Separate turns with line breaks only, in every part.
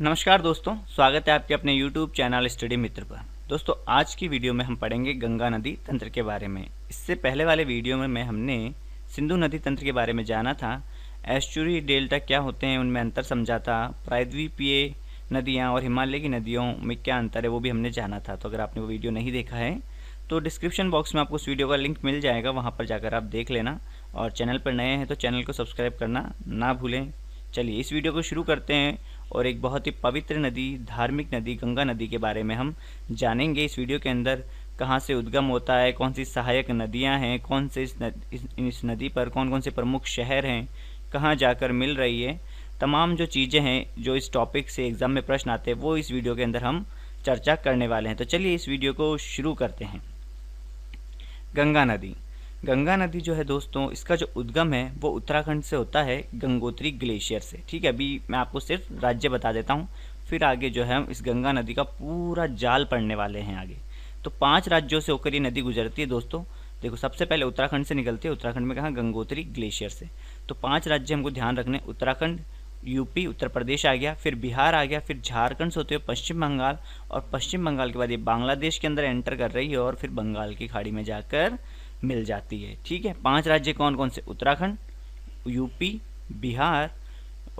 नमस्कार दोस्तों, स्वागत है आपके अपने YouTube चैनल स्टडी मित्र पर। दोस्तों, आज की वीडियो में हम पढ़ेंगे गंगा नदी तंत्र के बारे में। इससे पहले वाले वीडियो में हमने सिंधु नदी तंत्र के बारे में जाना था, एस्चुरी डेल्टा क्या होते हैं उनमें अंतर समझा था, प्रायद्वीपीय नदियाँ और हिमालय की नदियों में क्या अंतर है वो भी हमने जाना था। तो अगर आपने वो वीडियो नहीं देखा है तो डिस्क्रिप्शन बॉक्स में आपको उस वीडियो का लिंक मिल जाएगा, वहाँ पर जाकर आप देख लेना। और चैनल पर नए हैं तो चैनल को सब्सक्राइब करना ना भूलें। चलिए इस वीडियो को शुरू करते हैं और एक बहुत ही पवित्र नदी, धार्मिक नदी गंगा नदी के बारे में हम जानेंगे। इस वीडियो के अंदर कहाँ से उद्गम होता है, कौन सी सहायक नदियाँ हैं, कौन से इस नदी पर कौन कौन से प्रमुख शहर हैं, कहाँ जाकर मिल रही है, तमाम जो चीज़ें हैं जो इस टॉपिक से एग्ज़ाम में प्रश्न आते हैं वो इस वीडियो के अंदर हम चर्चा करने वाले हैं। तो चलिए इस वीडियो को शुरू करते हैं। गंगा नदी। गंगा नदी जो है दोस्तों, इसका जो उद्गम है वो उत्तराखंड से होता है, गंगोत्री ग्लेशियर से। ठीक है, अभी मैं आपको सिर्फ राज्य बता देता हूँ, फिर आगे जो है हम इस गंगा नदी का पूरा जाल पढ़ने वाले हैं आगे। तो 5 राज्यों से होकर ये नदी गुजरती है दोस्तों। देखो, सबसे पहले उत्तराखंड से निकलती है। उत्तराखंड में कहाँ? गंगोत्री ग्लेशियर से। तो 5 राज्य हमको ध्यान रखने, उत्तराखंड, यूपी, उत्तर प्रदेश आ गया, फिर बिहार आ गया, फिर झारखंड से होते हुए पश्चिम बंगाल, और पश्चिम बंगाल के बाद ये बांग्लादेश के अंदर एंटर कर रही है और फिर बंगाल की खाड़ी में जाकर मिल जाती है। ठीक है, 5 राज्य कौन कौन से? उत्तराखंड, यूपी, बिहार,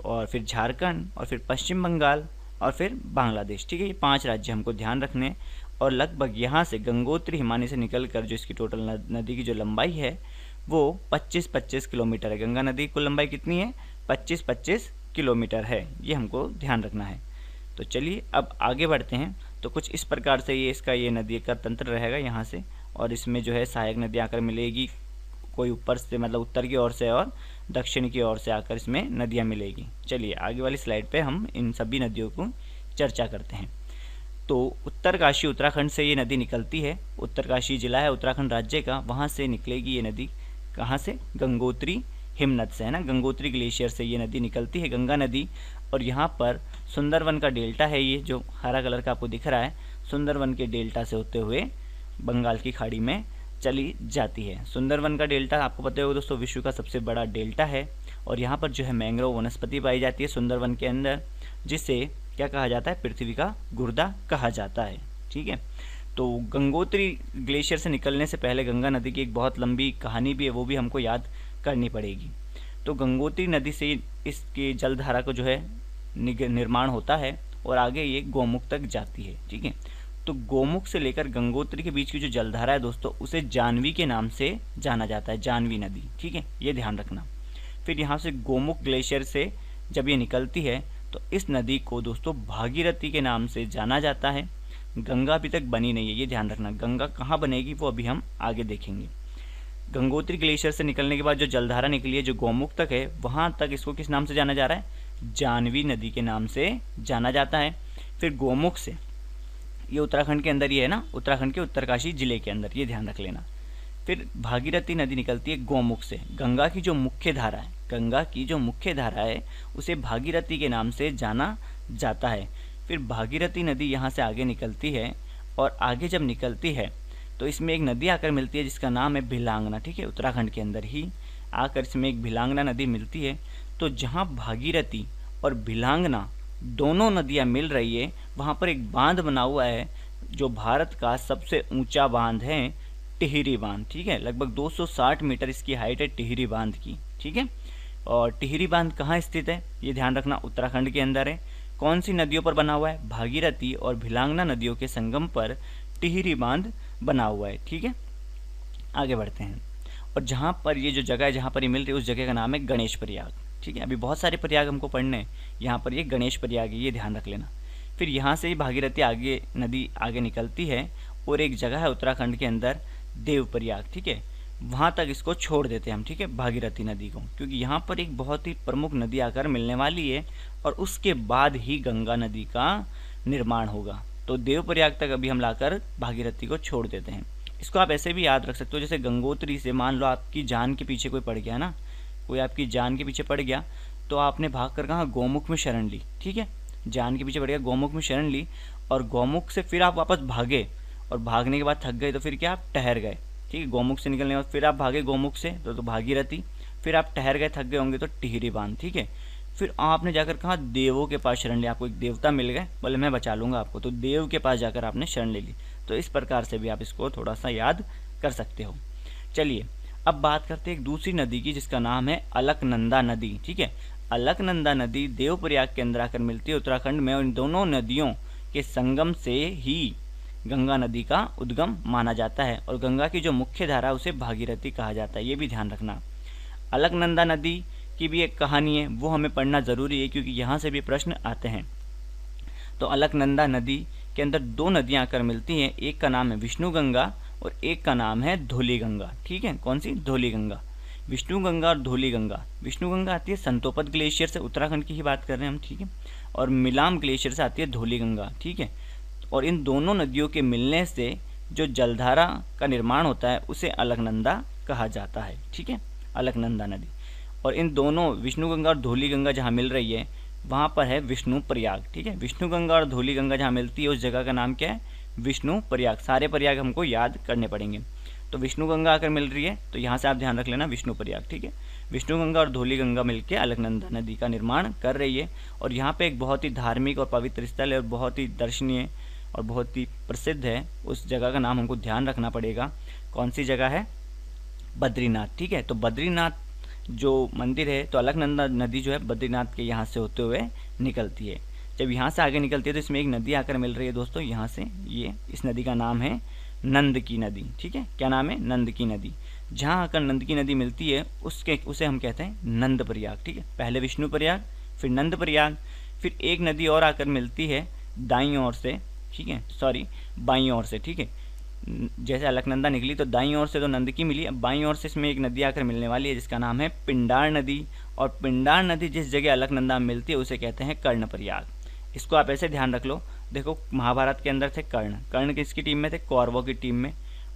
और फिर झारखंड, और फिर पश्चिम बंगाल, और फिर बांग्लादेश। ठीक है, ये 5 राज्य हमको ध्यान रखने। और लगभग यहाँ से गंगोत्री हिमानी से निकल कर जो इसकी टोटल नदी की जो लंबाई है वो 25-25 किलोमीटर है। गंगा नदी की कुल लंबाई कितनी है? 25-25 किलोमीटर है। ये हमको ध्यान रखना है। तो चलिए अब आगे बढ़ते हैं। तो कुछ इस प्रकार से ये नदी का तंत्र रहेगा यहाँ से, और इसमें जो है सहायक नदी आकर मिलेगी, कोई ऊपर से मतलब उत्तर की ओर से और दक्षिण की ओर से आकर इसमें नदियाँ मिलेगी। चलिए आगे वाली स्लाइड पे हम इन सभी नदियों को चर्चा करते हैं। तो उत्तरकाशी, उत्तराखंड से ये नदी निकलती है। उत्तरकाशी जिला है उत्तराखंड राज्य का, वहाँ से निकलेगी ये नदी। कहाँ से? गंगोत्री हिमनद से, है ना, गंगोत्री ग्लेशियर से ये नदी निकलती है, गंगा नदी। और यहाँ पर सुंदरवन का डेल्टा है, ये जो हरा कलर का आपको दिख रहा है, सुंदरवन के डेल्टा से होते हुए बंगाल की खाड़ी में चली जाती है। सुंदरवन का डेल्टा आपको पता होगा दोस्तों, विश्व का सबसे बड़ा डेल्टा है। और यहाँ पर जो है मैंग्रोव वनस्पति पाई जाती है सुंदरवन के अंदर, जिसे क्या कहा जाता है? पृथ्वी का गुर्दा कहा जाता है। ठीक है, तो गंगोत्री ग्लेशियर से निकलने से पहले गंगा नदी की एक बहुत लंबी कहानी भी है, वो भी हमको याद करनी पड़ेगी। तो गंगोत्री नदी से इसकी जलधारा को जो है निर्माण होता है और आगे ये गोमुख तक जाती है। ठीक है, तो गोमुख से लेकर गंगोत्री के बीच की जो जलधारा है दोस्तों, उसे जानवी के नाम से जाना जाता है, जानवी नदी। ठीक है, ये ध्यान रखना। फिर यहाँ से गोमुख ग्लेशियर से जब ये निकलती है तो इस नदी को दोस्तों भागीरथी के नाम से जाना जाता है। गंगा अभी तक बनी नहीं है, ये ध्यान रखना। गंगा कहाँ बनेगी वो अभी हम आगे देखेंगे। गंगोत्री ग्लेशियर से निकलने के बाद जो जलधारा निकली है जो गोमुख तक है, वहाँ तक इसको किस नाम से जाना जा रहा है? जानवी नदी के नाम से जाना जाता है। फिर गोमुख से, ये उत्तराखंड के अंदर ही है ना, उत्तराखंड के उत्तरकाशी जिले के अंदर, ये ध्यान रख लेना। फिर भागीरथी नदी निकलती है गोमुख से। गंगा की जो मुख्य धारा है, गंगा की जो मुख्य धारा है उसे भागीरथी के नाम से जाना जाता है। फिर भागीरथी नदी यहाँ से आगे निकलती है, और आगे जब निकलती है तो इसमें एक नदी आकर मिलती है जिसका नाम है भिलांगना। ठीक है, उत्तराखंड के अंदर ही आकर इसमें एक भिलांगना नदी मिलती है। तो जहाँ भागीरथी और भिलांगना दोनों नदियाँ मिल रही है, वहाँ पर एक बांध बना हुआ है जो भारत का सबसे ऊंचा बांध है, टिहरी बांध। ठीक है, लगभग 260 मीटर इसकी हाइट है टिहरी बांध की। ठीक है, और टिहरी बांध कहाँ स्थित है ये ध्यान रखना, उत्तराखंड के अंदर है। कौन सी नदियों पर बना हुआ है? भागीरथी और भिलांगना नदियों के संगम पर टिहरी बांध बना हुआ है। ठीक है, आगे बढ़ते हैं। और जहाँ पर ये जो जगह है जहाँ पर ये मिल रही है उस जगह का नाम है गणेश प्रयाग। ठीक है, अभी बहुत सारे प्रयाग हमको पढ़ने हैं, यहाँ पर ये गणेश प्रयाग है, ये ध्यान रख लेना। फिर यहाँ से भागीरथी आगे नदी आगे निकलती है और एक जगह है उत्तराखंड के अंदर देवप्रयाग। ठीक है, वहाँ तक इसको छोड़ देते हैं हम। ठीक है, भागीरथी नदी को, क्योंकि यहाँ पर एक बहुत ही प्रमुख नदी आकर मिलने वाली है और उसके बाद ही गंगा नदी का निर्माण होगा। तो देवप्रयाग तक अभी हम लाकर भागीरथी को छोड़ देते हैं। इसको आप ऐसे भी याद रख सकते हो, जैसे गंगोत्री से मान लो आपकी जान के पीछे कोई पड़ गया ना, कोई आपकी जान के पीछे पड़ गया, तो आपने भाग कर कहाँ? गोमुख में शरण ली। ठीक है, जान के पीछे पड़ गया, गोमुख में शरण ली, और गोमुख से फिर आप वापस भागे, और भागने के बाद थक गए तो फिर क्या? आप ठहर गए। ठीक है, गोमुख से निकलने के बाद फिर आप भागे गोमुख से तो भागीरथी, फिर आप ठहर गए, थक गए होंगे तो टिहरी बांध। ठीक है, फिर आपने जाकर कहा देवों के पास शरण ली, आपको एक देवता मिल गए, बोले मैं बचा लूंगा आपको, तो देव के पास जाकर आपने शरण ले ली। तो इस प्रकार से भी आप इसको थोड़ा सा याद कर सकते हो। चलिए अब बात करते हैं एक दूसरी नदी की जिसका नाम है अलकनंदा नदी। ठीक है, अलकनंदा नदी देवप्रयाग के अंदर आकर मिलती है उत्तराखंड में, और इन दोनों नदियों के संगम से ही गंगा नदी का उद्गम माना जाता है, और गंगा की जो मुख्य धारा उसे भागीरथी कहा जाता है, ये भी ध्यान रखना। अलकनंदा नदी की भी एक कहानी है, वो हमें पढ़ना जरूरी है क्योंकि यहाँ से भी प्रश्न आते हैं। तो अलकनंदा नदी के अंदर दो नदियां आकर मिलती हैं, एक का नाम है विष्णु गंगा और एक का नाम है धौली गंगा। ठीक है, कौन सी? धौली गंगा। विष्णु गंगा और धौली गंगा। विष्णु गंगा आती है संतोपद ग्लेशियर से, उत्तराखंड की ही बात कर रहे हैं हम। ठीक है, और मिलाम ग्लेशियर से आती है धौली गंगा। ठीक है, और इन दोनों नदियों के मिलने से जो जलधारा का निर्माण होता है उसे अलकनंदा कहा जाता है। ठीक है, अलकनंदा नदी। और इन दोनों विष्णु गंगा और धौली गंगा जहाँ मिल रही है वहाँ पर है विष्णु प्रयाग। ठीक है, विष्णु गंगा और धौली गंगा जहाँ मिलती है उस जगह का नाम क्या है? विष्णु प्रयाग। सारे प्रयाग हमको याद करने पड़ेंगे। तो विष्णु गंगा आकर मिल रही है तो यहाँ से आप ध्यान रख लेना विष्णु प्रयाग। ठीक है, विष्णु गंगा और धौली गंगा मिलकर अलकनंदा नदी का निर्माण कर रही है, और यहाँ पे एक बहुत ही धार्मिक और पवित्र स्थल है और बहुत ही दर्शनीय और बहुत ही प्रसिद्ध है। उस जगह का नाम हमको ध्यान रखना पड़ेगा। कौन सी जगह है? बद्रीनाथ। ठीक है, तो बद्रीनाथ जो मंदिर है, तो अलकनंदा नदी जो है बद्रीनाथ के यहाँ से होते हुए निकलती है। जब यहाँ से आगे निकलती है तो इसमें एक नदी आकर मिल रही है दोस्तों यहाँ से, ये इस नदी का नाम है नंद की नदी। ठीक है, क्या नाम है? नंद की नदी। जहाँ आकर नंद की नदी मिलती है उसे हम कहते हैं नंद प्रयाग। ठीक है, पहले विष्णु प्रयाग, फिर नंद प्रयाग, फिर एक नदी और आकर मिलती है दाईं ओर से। ठीक है, सॉरी बाईं ओर से। ठीक है, जैसे अलकनंदा निकली तो दाईं ओर से तो नंद की मिली, अब बाईं ओर से इसमें एक नदी आकर मिलने वाली है जिसका नाम है पिंडार नदी। और पिंडार नदी जिस जगह अलकनंदा में मिलती है उसे कहते हैं कर्ण प्रयाग। इसको आप ऐसे ध्यान रख लो। देखो महाभारत के अंदर थे कर्ण, कर्ण किसकी टीम में थे? कौरवों की टीम में।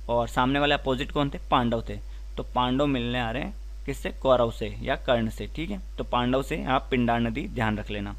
और सामने वाले अपोजिट कौन थे? पांडव थे। तो पांडव मिलने आ रहे हैं किससे? कौरव से या कर्ण से। ठीक है, तो पांडव से आप पिंडार नदी ध्यान रख लेना।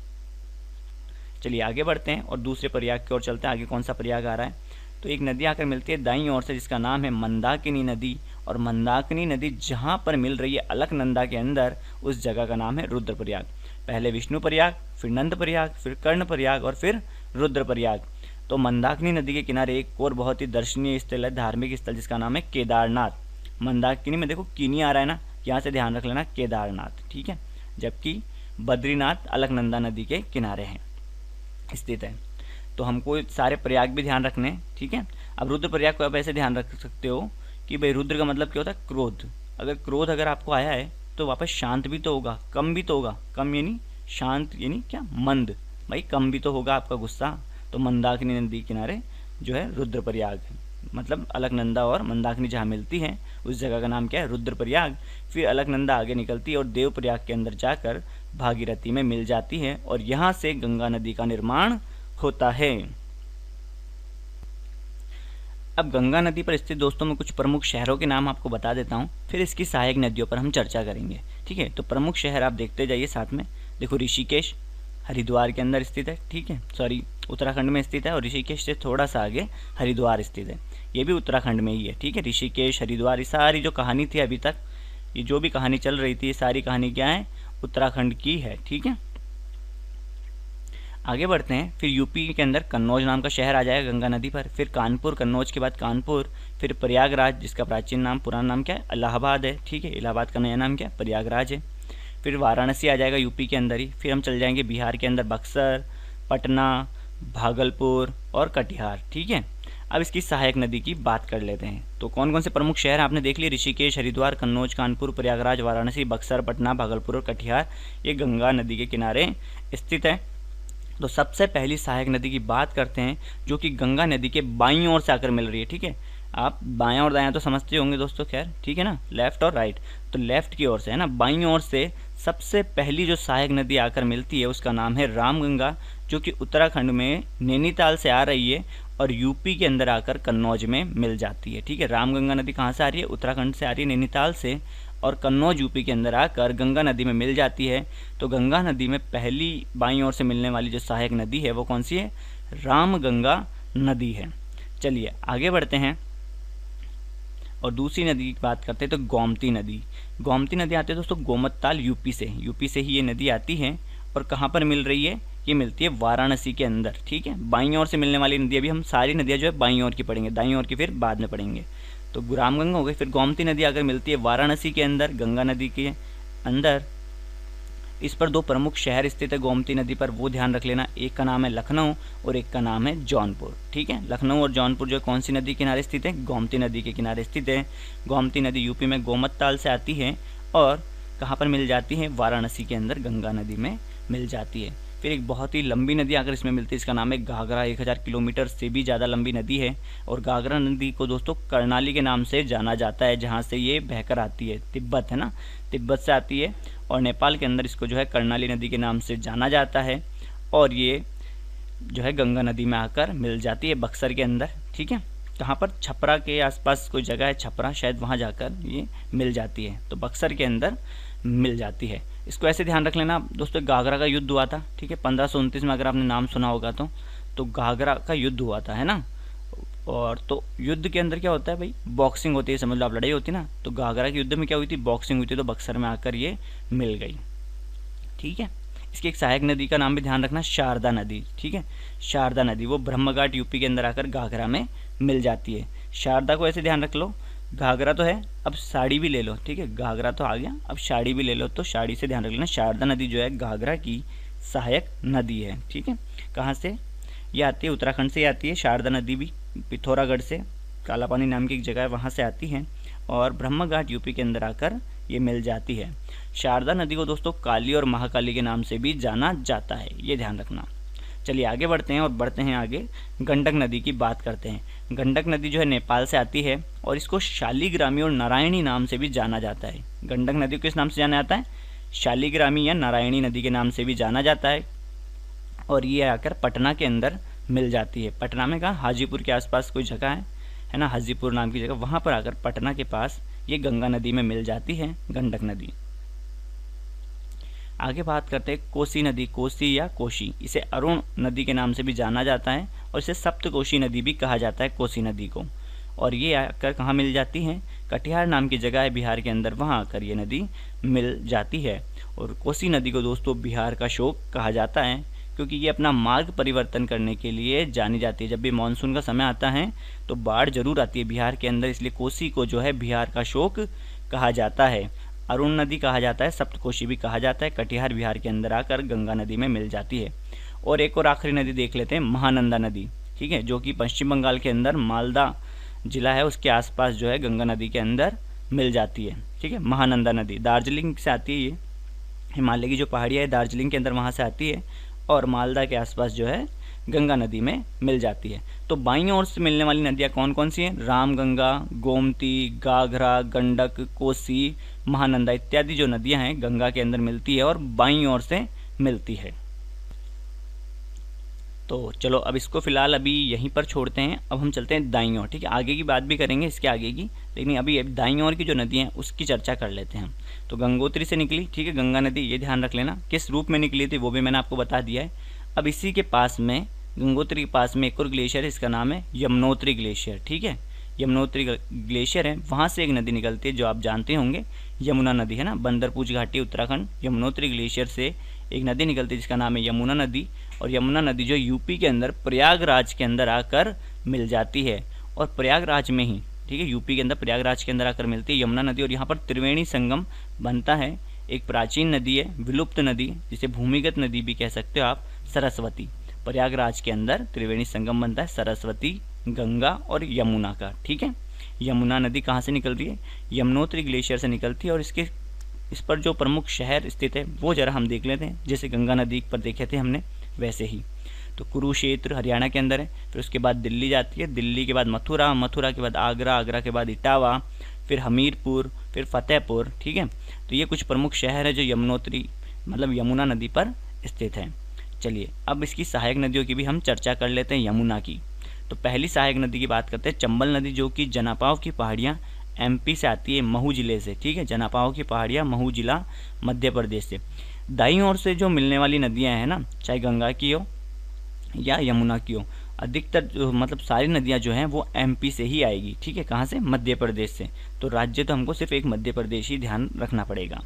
चलिए आगे बढ़ते हैं और दूसरे प्रयाग की ओर चलते हैं। आगे कौन सा प्रयाग आ रहा है? तो एक नदी आकर मिलती है दाईं ओर से जिसका नाम है मंदाकिनी नदी, और मंदाकिनी नदी जहाँ पर मिल रही है अलकनंदा के अंदर उस जगह का नाम है रुद्रप्रयाग। पहले विष्णु प्रयाग, फिर नंद प्रयाग, फिर कर्ण प्रयाग और फिर रुद्रप्रयाग। तो मंदाकिनी नदी के किनारे एक और बहुत ही दर्शनीय स्थल है, धार्मिक स्थल, जिसका नाम है केदारनाथ। मंदाकिनी में देखो किनी आ रहा है ना, यहाँ से ध्यान रख लेना केदारनाथ। ठीक है, जबकि बद्रीनाथ अलकनंदा नदी के किनारे हैं स्थित है। तो हमको सारे प्रयाग भी ध्यान रखने। ठीक है, अब रुद्र प्रयाग को आप ऐसे ध्यान रख सकते हो कि भाई रुद्र का मतलब क्या होता है? क्रोध। अगर क्रोध अगर आपको आया है तो वापस शांत भी तो होगा, कम भी तो होगा। कम यानी शांत, यानी क्या? मंद। भाई कम भी तो होगा आपका गुस्सा। तो मंदाकिनी नदी किनारे जो है रुद्र प्रयाग, मतलब अलकनंदा और मंदाकिनी जहाँ मिलती है उस जगह का नाम क्या है? रुद्र प्रयाग। फिर अलकनंदा आगे निकलती है और देव प्रयाग के अंदर जाकर भागीरथी में मिल जाती है, और यहाँ से गंगा नदी का निर्माण होता है। अब गंगा नदी पर स्थित दोस्तों मैं कुछ प्रमुख शहरों के नाम आपको बता देता हूँ, फिर इसकी सहायक नदियों पर हम चर्चा करेंगे। ठीक है, तो प्रमुख शहर आप देखते जाइए साथ में। देखो ऋषिकेश हरिद्वार के अंदर स्थित है। ठीक है, सॉरी उत्तराखंड में स्थित है, और ऋषिकेश से थोड़ा सा आगे हरिद्वार स्थित है, ये भी उत्तराखंड में ही है। ठीक है, ऋषिकेश हरिद्वार, ये सारी जो कहानी थी अभी तक, ये जो भी कहानी चल रही थी, ये सारी कहानी क्या है? उत्तराखंड की है। ठीक है, आगे बढ़ते हैं। फिर यूपी के अंदर कन्नौज नाम का शहर आ जाएगा गंगा नदी पर, फिर कानपुर, कन्नौज के बाद कानपुर, फिर प्रयागराज जिसका प्राचीन नाम, पुराना नाम क्या है? इलाहाबाद है। ठीक है, इलाहाबाद का नया नाम क्या है? प्रयागराज है। फिर वाराणसी आ जाएगा यूपी के अंदर ही। फिर हम चल जाएंगे बिहार के अंदर, बक्सर, पटना, भागलपुर और कटिहार। ठीक है, अब इसकी सहायक नदी की बात कर लेते हैं। तो कौन कौन से प्रमुख शहर आपने देख लिए? ऋषिकेश, हरिद्वार, कन्नौज, कानपुर, प्रयागराज, वाराणसी, बक्सर, पटना, भागलपुर और कटिहार, ये गंगा नदी के किनारे स्थित है। तो सबसे पहली सहायक नदी की बात करते हैं जो कि गंगा नदी के बाईं ओर से आकर मिल रही है। ठीक है, आप बायां और दायां तो समझते होंगे दोस्तों, खैर ठीक है ना, लेफ्ट और राइट। तो लेफ्ट की ओर से है ना, बाईं ओर से सबसे पहली जो सहायक नदी आकर मिलती है उसका नाम है रामगंगा, जो कि उत्तराखंड में नैनीताल से आ रही है और यूपी के अंदर आकर कन्नौज में मिल जाती है। ठीक है, रामगंगा नदी कहाँ से आ रही है? उत्तराखंड से आ रही है, नैनीताल से, और कन्नौज यूपी के अंदर आकर गंगा नदी में मिल जाती है। तो गंगा नदी में पहली बाईं ओर से मिलने वाली जो सहायक नदी है वो कौन सी है? रामगंगा नदी है। चलिए आगे बढ़ते हैं और दूसरी नदी की बात करते हैं। तो गोमती नदी, गोमती नदी आती है दोस्तों गोमत ताल यूपी से ही ये नदी आती है, और कहाँ पर मिल रही है, ये मिलती है वाराणसी के अंदर। ठीक है, बाईं ओर से मिलने वाली नदी, अभी हम सारी नदियाँ जो है बाईं ओर की पढ़ेंगे, दाईं ओर की फिर बाद में पढ़ेंगे। तो रामगंगा हो गई, फिर गोमती नदी अगर मिलती है वाराणसी के अंदर, गंगा नदी के अंदर। इस पर 2 प्रमुख शहर स्थित है गोमती नदी पर, वो ध्यान रख लेना। एक का नाम है लखनऊ और एक का नाम है जौनपुर। ठीक है, लखनऊ और जौनपुर जो कौन सी नदी के किनारे स्थित है, गोमती नदी के किनारे स्थित है। गोमती नदी यूपी में गोमत ताल से आती है और कहाँ पर मिल जाती है, वाराणसी के अंदर गंगा नदी में मिल जाती है। फिर एक बहुत ही लंबी नदी अगर इसमें मिलती है, इसका नाम है घाघरा, 1000 किलोमीटर से भी ज़्यादा लंबी नदी है। और घाघरा नदी को दोस्तों कर्णाली के नाम से जाना जाता है, जहाँ से ये बहकर आती है, तिब्बत है ना, तिब्बत से आती है और नेपाल के अंदर इसको जो है कर्णाली नदी के नाम से जाना जाता है। और ये जो है गंगा नदी में आकर मिल जाती है बक्सर के अंदर। ठीक है, कहाँ पर, छपरा के आसपास कोई जगह है छपरा, शायद वहाँ जाकर ये मिल जाती है, तो बक्सर के अंदर मिल जाती है। इसको ऐसे ध्यान रख लेना दोस्तों, घाघरा का युद्ध हुआ था। ठीक है, 1529 में, अगर आपने नाम सुना होगा तो घाघरा का युद्ध हुआ था, है ना। और तो युद्ध के अंदर क्या होता है भाई, बॉक्सिंग होती है, समझ लो आप, लड़ाई होती है ना। तो घाघरा के युद्ध में क्या हुई थी, बॉक्सिंग हुई थी, तो बक्सर में आकर ये मिल गई। ठीक है, इसकी एक सहायक नदी का नाम भी ध्यान रखना, शारदा नदी। ठीक है, शारदा नदी वो ब्रह्मघाट यूपी के अंदर आकर घाघरा में मिल जाती है। शारदा को ऐसे ध्यान रख लो, घाघरा तो है, अब साड़ी भी ले लो। ठीक है, घाघरा तो आ गया, अब साड़ी भी ले लो, तो साड़ी से ध्यान रख लेना, शारदा नदी जो है घाघरा की सहायक नदी है। ठीक है, कहाँ से ये आती है, उत्तराखंड से आती है शारदा नदी भी, पिथौरागढ़ से, कालापानी नाम की एक जगह है वहाँ से आती है और ब्रह्मघाट यूपी के अंदर आकर ये मिल जाती है। शारदा नदी को दोस्तों काली और महाकाली के नाम से भी जाना जाता है, ये ध्यान रखना। चलिए आगे बढ़ते हैं और बढ़ते हैं आगे, गंडक नदी की बात करते हैं। गंडक नदी जो है नेपाल से आती है और इसको शालिग्रामी और नारायणी नाम से भी जाना जाता है। गंडक नदी को किस नाम से जाना जाता है, शालिग्रामी या नारायणी नदी के नाम से भी जाना जाता है। और ये आकर पटना के अंदर मिल जाती है। पटना में कहाँ, हाजीपुर के आसपास कोई जगह है ना, हाजीपुर नाम की जगह, वहाँ पर आकर पटना के पास ये गंगा नदी में मिल जाती है गंडक नदी। आगे बात करते हैं कोसी नदी, कोसी या कोशी, इसे अरुण नदी के नाम से भी जाना जाता है और इसे सप्तकोशी नदी भी कहा जाता है कोसी नदी को। और ये आकर कहाँ मिल जाती है, कटिहार नाम की जगह है बिहार के अंदर, वहाँ आकर ये नदी मिल जाती है। और कोसी नदी को दोस्तों बिहार का शोक कहा जाता है, क्योंकि ये अपना मार्ग परिवर्तन करने के लिए जानी जाती है। जब भी मानसून का समय आता है तो बाढ़ जरूर आती है बिहार के अंदर, इसलिए कोसी को जो है बिहार का शोक कहा जाता है। अरुण नदी कहा जाता है, सप्तकोशी भी कहा जाता है, कटिहार बिहार के अंदर आकर गंगा नदी में मिल जाती है। और एक और आखिरी नदी देख लेते हैं, महानंदा नदी। ठीक है, जो कि पश्चिम बंगाल के अंदर मालदा जिला है उसके आसपास जो है गंगा नदी के अंदर मिल जाती है। ठीक है, महानंदा नदी दार्जिलिंग से आती है, ये हिमालय की जो पहाड़ियाँ है दार्जिलिंग के अंदर वहाँ से आती है और मालदा के आसपास जो है गंगा नदी में मिल जाती है। तो बाईं ओर से मिलने वाली नदियाँ कौन कौन सी हैं, रामगंगा, गोमती, घाघरा, गंडक, कोसी, महानंदा इत्यादि जो नदियाँ हैं गंगा के अंदर मिलती है और बाईं ओर से मिलती है। तो चलो अब इसको फिलहाल अभी यहीं पर छोड़ते हैं, अब हम चलते हैं दाईं ओर। ठीक है, आगे की बात भी करेंगे इसके आगे की, लेकिन अभी दाईं ओर की जो नदियाँ हैं उसकी चर्चा कर लेते हैं हम। तो गंगोत्री से निकली, ठीक है, गंगा नदी, ये ध्यान रख लेना किस रूप में निकली थी वो भी मैंने आपको बता दिया है। अब इसी के पास में, गंगोत्री के पास में एक और ग्लेशियर है, इसका नाम है यमुनोत्री ग्लेशियर। ठीक है, यमुनोत्री ग्लेशियर है, वहाँ से एक नदी निकलती है जो आप जानते होंगे, यमुना नदी, है ना, बंदरपूछ घाटी उत्तराखंड, यमुनोत्री ग्लेशियर से एक नदी निकलती है जिसका नाम है यमुना नदी। और यमुना नदी जो यूपी के अंदर प्रयागराज के अंदर आकर मिल जाती है और प्रयागराज में ही, ठीक है, यूपी के अंदर प्रयागराज के अंदर आकर मिलती है यमुना नदी। और यहाँ पर त्रिवेणी संगम बनता है, एक प्राचीन नदी है, विलुप्त नदी, जिसे भूमिगत नदी भी कह सकते हो आप, सरस्वती। प्रयागराज के अंदर त्रिवेणी संगम बनता है सरस्वती, गंगा और यमुना का। ठीक है, यमुना नदी कहाँ से निकल रही है, यमुनोत्री ग्लेशियर से निकलती है। और इस पर जो प्रमुख शहर स्थित है वो जरा हम देख लेते हैं, जैसे गंगा नदी पर देखे थे हमने वैसे ही। तो कुरुक्षेत्र हरियाणा के अंदर है, फिर उसके बाद दिल्ली जाती है, दिल्ली के बाद मथुरा, मथुरा के बाद आगरा, आगरा के बाद इटावा, फिर हमीरपुर, फिर फतेहपुर। ठीक है, तो ये कुछ प्रमुख शहर है जो यमुनोत्री मतलब यमुना नदी पर स्थित है। चलिए अब इसकी सहायक नदियों की भी हम चर्चा कर लेते हैं यमुना की। तो पहली सहायक नदी की बात करते हैं, चंबल नदी, जो कि जनापाव की पहाड़ियाँ एमपी से आती है, महू जिले से। ठीक है, जनापाव की पहाड़ियाँ महू जिला मध्य प्रदेश से। दाईं ओर से जो मिलने वाली नदियाँ हैं ना, चाहे गंगा की हो या यमुना की हो, अधिकतर जो मतलब सारी नदियाँ जो हैं वो एमपी से ही आएगी। ठीक है, कहाँ से, मध्य प्रदेश से। तो राज्य तो हमको सिर्फ एक मध्य प्रदेश ही ध्यान रखना पड़ेगा।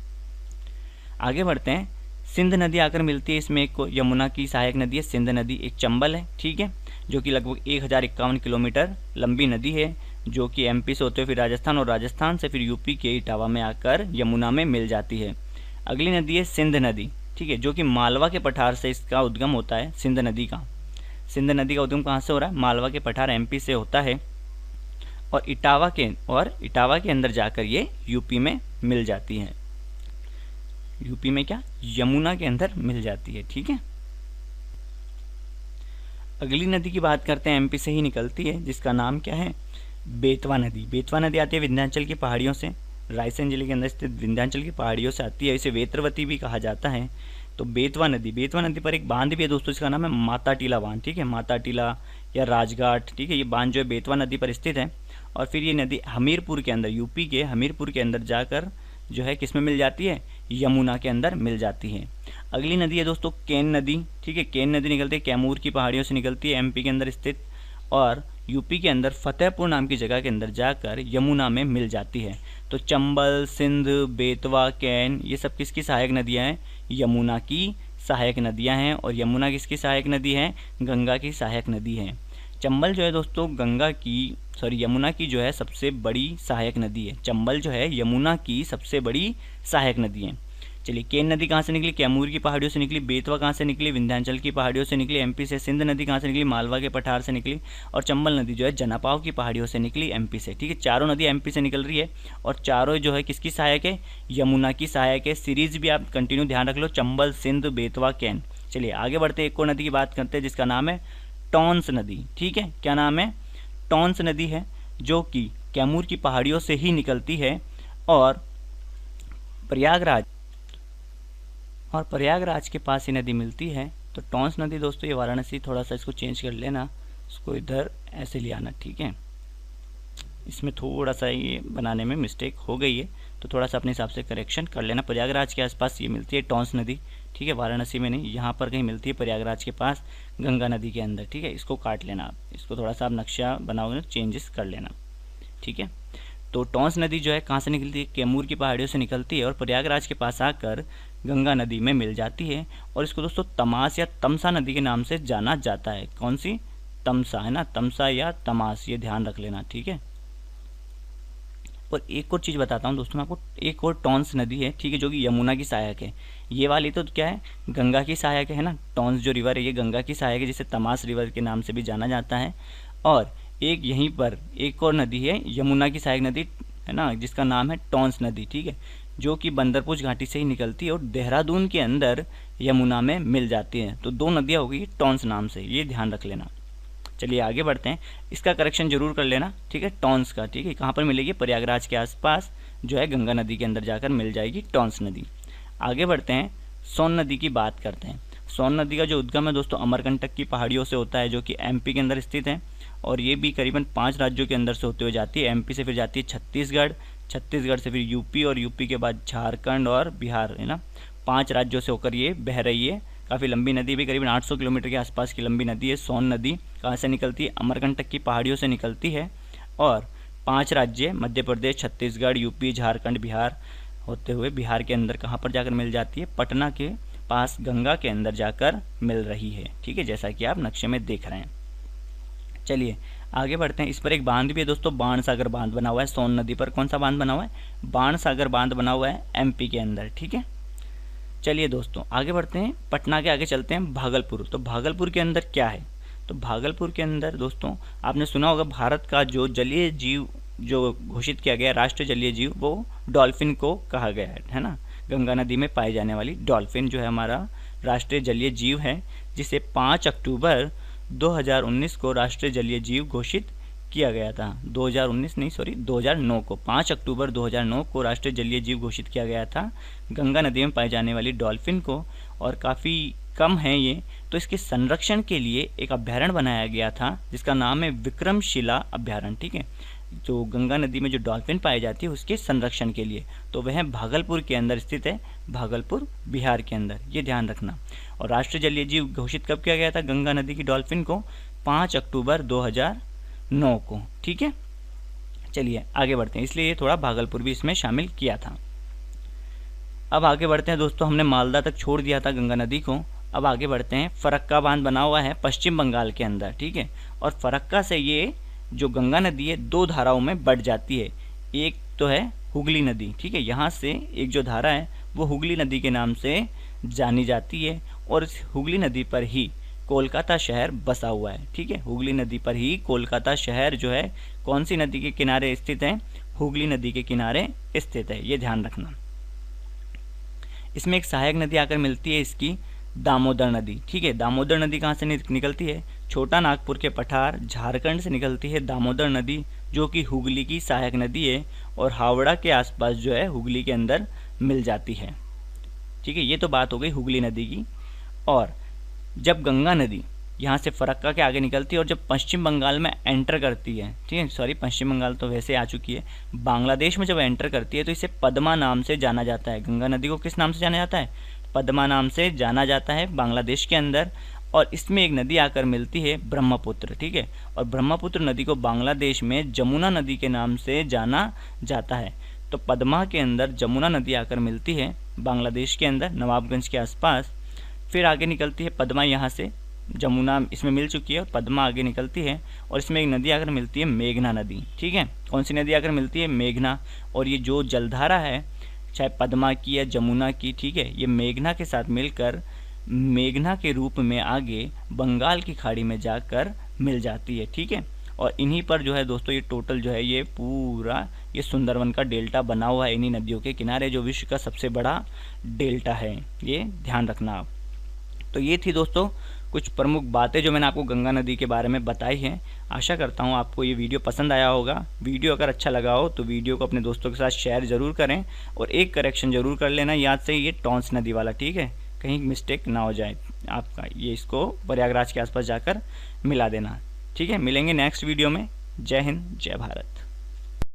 आगे बढ़ते हैं, सिंध नदी आकर मिलती है इसमें, एक यमुना की सहायक नदी है सिंध नदी, एक चंबल है, ठीक है, जो कि लगभग 1051 किलोमीटर लंबी नदी है, जो कि एमपी से होते हुए फिर राजस्थान और राजस्थान से फिर यूपी के इटावा में आकर यमुना में मिल जाती है। अगली नदी है सिंध नदी, ठीक है, जो कि मालवा के पठार से इसका उद्गम होता है। सिंध नदी का उद्गम कहाँ से हो रहा है? मालवा के पठार एमपी से होता है और इटावा के अंदर जाकर ये यूपी में मिल जाती है। यूपी में क्या? यमुना के अंदर मिल जाती है, ठीक है। अगली नदी की बात करते हैं, एमपी से ही निकलती है, जिसका नाम क्या है? बेतवा नदी। बेतवा नदी आती है विंध्याचल की पहाड़ियों से, रायसेन जिले के अंदर स्थित विंध्याचल की पहाड़ियों से आती है। इसे वेत्रवती भी कहा जाता है। तो बेतवा नदी पर एक बांध भी है दोस्तों, इसका नाम है माता टीला बांध, ठीक है, माता टीला या राजघाट, ठीक है, ये बांध जो है बेतवा नदी पर स्थित है। और फिर ये नदी हमीरपुर के अंदर, यूपी के हमीरपुर के अंदर जाकर जो है किसमें मिल जाती है? यमुना के अंदर मिल जाती है। अगली नदी है दोस्तों केन नदी, ठीक है, केन नदी निकलती है कैमूर की पहाड़ियों से निकलती है, एमपी के अंदर स्थित, और यूपी के अंदर फतेहपुर नाम की जगह के अंदर जाकर यमुना में मिल जाती है। तो चंबल, सिंध, बेतवा, कैन, ये सब किसकी सहायक नदियाँ हैं? यमुना की सहायक नदियाँ हैं। और यमुना किसकी सहायक नदी है? गंगा की सहायक नदी है। चंबल जो है दोस्तों यमुना की जो है सबसे बड़ी सहायक नदी है। चंबल जो है यमुना की सबसे बड़ी सहायक नदी है। चलिए, केन नदी कहाँ से निकली? कैमूर की पहाड़ियों से निकली। बेतवा कहाँ से निकली? विंध्याचल की पहाड़ियों से निकली, एमपी से। सिंध नदी कहाँ से निकली? मालवा के पठार से निकली। और चंबल नदी जो है जनापाव की पहाड़ियों से निकली, एमपी से, ठीक है। चारों नदी एमपी से निकल रही है और चारों जो है किसकी सहायक है? यमुना की सहायक है। सीरीज भी आप कंटिन्यू ध्यान रख लो, चंबल, सिंध, बेतवा, कैन। चलिए आगे बढ़ते हैं, एक और नदी की बात करते हैं जिसका नाम है टॉन्स नदी, ठीक है। क्या नाम है? टॉन्स नदी है, जो कि कैमूर की पहाड़ियों से ही निकलती है और प्रयागराज के पास ये नदी मिलती है। तो टॉन्स नदी दोस्तों, ये वाराणसी, थोड़ा सा इसको चेंज कर लेना, इसको इधर ऐसे ले आना, ठीक है। इसमें थोड़ा सा ये बनाने में मिस्टेक हो गई है, तो थोड़ा सा अपने हिसाब से करेक्शन कर लेना। प्रयागराज के आसपास ये मिलती है टॉन्स नदी, ठीक है, वाराणसी में नहीं, यहाँ पर कहीं मिलती है प्रयागराज के पास गंगा नदी के अंदर, ठीक है। इसको काट लेना आप, इसको थोड़ा सा आप नक्शा बनाओगे चेंजेस कर लेना, ठीक है। तो टॉन्स नदी जो है कहाँ से निकलती है? कैमूर की पहाड़ियों से निकलती है और प्रयागराज के पास आकर गंगा नदी में मिल जाती है। और इसको दोस्तों तमास या तमसा नदी के नाम से जाना जाता है। कौन सी? तमसा, है ना, तमसा या तमास, ये ध्यान रख लेना, ठीक है। और एक और चीज़ बताता हूँ दोस्तों मैं आपको, एक और टॉन्स नदी है, ठीक है, जो कि यमुना की सहायक है। ये वाली तो क्या है? गंगा की सहायक है ना। टॉन्स जो रिवर है ये गंगा की सहायक है, जिसे तमास रिवर के नाम से भी जाना जाता है। और एक यहीं पर एक और नदी है यमुना की सहायक नदी, है ना, जिसका नाम है टॉन्स नदी, ठीक है, जो कि बंदरपुर घाटी से ही निकलती है और देहरादून के अंदर यमुना में मिल जाती है। तो दो नदियाँ हो गई टॉन्स नाम से, ये ध्यान रख लेना। चलिए आगे बढ़ते हैं, इसका करेक्शन जरूर कर लेना, ठीक है, टॉन्स का, ठीक है। कहाँ पर मिलेगी? प्रयागराज के आसपास जो है गंगा नदी के अंदर जाकर मिल जाएगी टॉन्स नदी। आगे बढ़ते हैं, सोन नदी की बात करते हैं। सोन नदी का जो उद्गम है दोस्तों अमरकंटक की पहाड़ियों से होता है, जो कि एमपी के अंदर स्थित है। और ये भी करीबन 5 राज्यों के अंदर से होते हुए जाती है। एमपी से फिर जाती है छत्तीसगढ़, छत्तीसगढ़ से फिर यूपी और यूपी के बाद झारखंड और बिहार, है ना, 5 राज्यों से होकर ये बह रही है। काफ़ी लंबी नदी भी, करीबन 800 किलोमीटर के आसपास की लंबी नदी है सोन नदी। कहाँ से निकलती है? अमरकंटक की पहाड़ियों से निकलती है और 5 राज्य मध्य प्रदेश, छत्तीसगढ़, यूपी, झारखंड, बिहार होते हुए बिहार के अंदर कहाँ पर जाकर मिल जाती है? पटना के पास गंगा के अंदर जाकर मिल रही है, ठीक है, जैसा कि आप नक्शे में देख रहे हैं। चलिए आगे बढ़ते हैं, इस पर एक बांध भी है दोस्तों, बाणसागर बांध बना हुआ है सोन नदी पर। कौन सा बांध बना हुआ है? बाणसागर बांध बना हुआ है एमपी के अंदर, ठीक है। चलिए दोस्तों आगे बढ़ते हैं, पटना के आगे चलते हैं भागलपुर। तो भागलपुर के अंदर क्या है? तो भागलपुर के अंदर दोस्तों आपने सुना होगा, भारत का जो जलीय जीव जो घोषित किया गया राष्ट्रीय जलीय जीव, वो डॉल्फिन को कहा गया है ना। गंगा नदी में पाई जाने वाली डॉल्फिन जो है हमारा राष्ट्रीय जलीय जीव है, जिसे 5 अक्टूबर 2019 को राष्ट्रीय जलीय जीव घोषित किया गया था। 2009 को 5 अक्टूबर 2009 को राष्ट्रीय जलीय जीव घोषित किया गया था गंगा नदी में पाई जाने वाली डॉल्फिन को। और काफ़ी कम है ये, तो इसके संरक्षण के लिए एक अभ्यारण्य बनाया गया था जिसका नाम है विक्रमशिला अभ्यारण्य, ठीक है। जो गंगा नदी में जो डॉल्फिन पाई जाती है उसके संरक्षण के लिए, तो वह भागलपुर के अंदर स्थित है, भागलपुर बिहार के अंदर, ये ध्यान रखना। और राष्ट्रीय जलीय जीव घोषित कब किया गया था गंगा नदी की डॉल्फिन को? 5 अक्टूबर 2009 को, ठीक है। चलिए आगे बढ़ते हैं, इसलिए ये थोड़ा भागलपुर भी इसमें शामिल किया था। अब आगे बढ़ते हैं दोस्तों, हमने मालदा तक छोड़ दिया था गंगा नदी को। अब आगे बढ़ते हैं, फरक्का बांध बना हुआ है पश्चिम बंगाल के अंदर, ठीक है। और फरक्का से ये जो गंगा नदी है 2 धाराओं में बट जाती है। एक तो है हुगली नदी, ठीक है, यहाँ से एक जो धारा है वो हुगली नदी के नाम से जानी जाती है। और इस हुगली नदी पर ही कोलकाता शहर बसा हुआ है, ठीक है। हुगली नदी पर ही कोलकाता शहर जो है कौन सी नदी के किनारे स्थित है? हुगली नदी के किनारे स्थित है, ये ध्यान रखना। इसमें एक सहायक नदी आकर मिलती है इसकी, दामोदर नदी, ठीक है। दामोदर नदी कहाँ से निकलती है? छोटा नागपुर के पठार झारखंड से निकलती है दामोदर नदी, जो कि हुगली की सहायक नदी है और हावड़ा के आसपास जो है हुगली के अंदर मिल जाती है, ठीक है। ये तो बात हो गई हुगली नदी की। और जब गंगा नदी यहाँ से फरक्का के आगे निकलती है और जब पश्चिम बंगाल में एंटर करती है, ठीक है, सॉरी पश्चिम बंगाल तो वैसे आ चुकी है, बांग्लादेश में जब एंटर करती है तो इसे पद्मा नाम से जाना जाता है। गंगा नदी को किस नाम से जाना जाता है? पद्मा नाम से जाना जाता है बांग्लादेश के अंदर। और इसमें एक नदी आकर मिलती है ब्रह्मपुत्र, ठीक है। और ब्रह्मपुत्र नदी को बांग्लादेश में जमुना नदी के नाम से जाना जाता है। तो पद्मा के अंदर जमुना नदी आकर मिलती है बांग्लादेश के अंदर, नवाबगंज के आसपास। फिर आगे निकलती है पद्मा, यहाँ से जमुना इसमें मिल चुकी है और पद्मा आगे निकलती है और इसमें एक नदी आकर मिलती है मेघना नदी, ठीक है। कौन सी नदी आकर मिलती है? मेघना। और ये जो जलधारा है चाहे पद्मा की या जमुना की, ठीक है, ये मेघना के साथ मिलकर मेघना के रूप में आगे बंगाल की खाड़ी में जाकर मिल जाती है, ठीक है। और इन्हीं पर जो है दोस्तों ये टोटल जो है ये पूरा ये सुंदरवन का डेल्टा बना हुआ है इन्हीं नदियों के किनारे, जो विश्व का सबसे बड़ा डेल्टा है, ये ध्यान रखना आप। तो ये थी दोस्तों कुछ प्रमुख बातें जो मैंने आपको गंगा नदी के बारे में बताई हैं। आशा करता हूँ आपको ये वीडियो पसंद आया होगा। वीडियो अगर अच्छा लगा हो तो वीडियो को अपने दोस्तों के साथ शेयर ज़रूर करें और एक करेक्शन ज़रूर कर लेना याद से, ये टॉन्स नदी वाला, ठीक है, कहीं मिस्टेक ना हो जाए आपका, ये इसको प्रयागराज के आसपास जाकर मिला देना, ठीक है। मिलेंगे नेक्स्ट वीडियो में। जय हिंद, जय भारत।